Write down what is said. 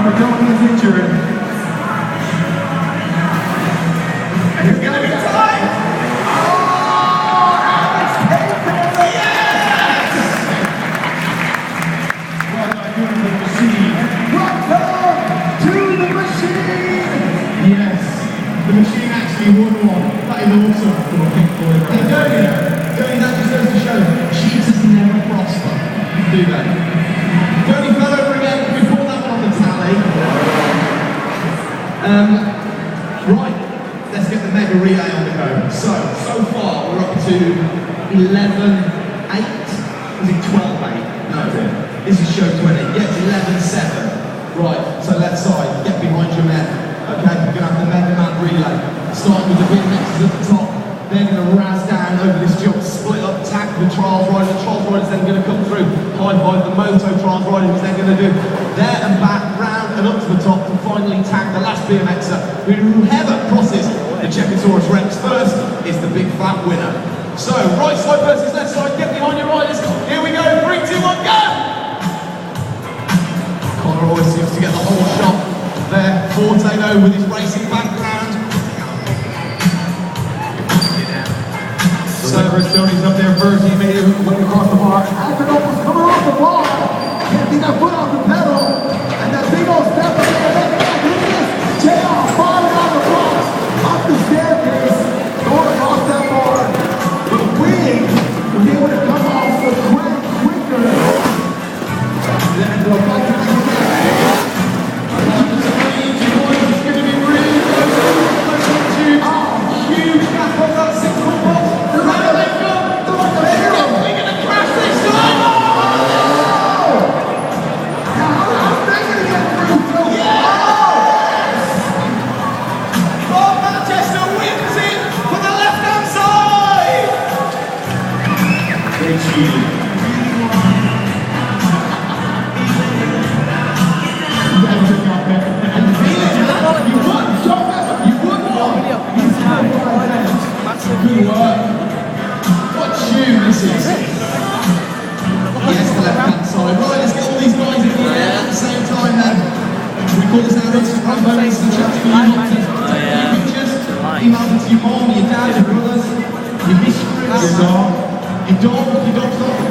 Marconi is injured. And it's going to be tight. Oh, Alex Payton. Yes! Well done, you're the machine. Welcome to the machine. Yes, the machine actually won one. That is awesome. Hey, Jody, that just goes to show cheaters never prosper. You can do that. Jody fell over again. We put that one on the tally. Right, let's get the mega relay on the go. So far we're up to 11-8. Was it 12-8? No, this is show 20. Yeah, it's 11-7. Right, so left side, get behind your men. Okay, we're going to have the mega man relay. Starting with the BMXs at the top. They're going to razz down over this jump, split up, tackle the trials rider. The trials rider's then going to come through, high five the moto trials rider, who's then going to do there and back, round and up to the top to finally tag the last BMXer. Whoever crosses the Checkosaurus Rex first is the big fat winner. So, right side versus left side, get behind your riders. Here we go, 3, 2, 1, go! Connor always seems to get the whole shot there. Forte though with his racing background. So Chris Tony's up there first, he made it went across the bar. Alfredopoulos coming off the bar. Can't get that foot off the pedal. And that big old step up there. Look at this. JR falling on the box. Up the staircase. Going across that bar. But Wing was able to come off the ground quicker. Then go back to the huge gap on that 6-foot box. Good work. What tune this is. Yes, the left hand side. Right, let's get all these guys in the air at the same time then. We call this our Instagram bonus and chat to you not to take pictures. Email them to your mom, your dad, your brothers, your mistress, your dog, your dog's not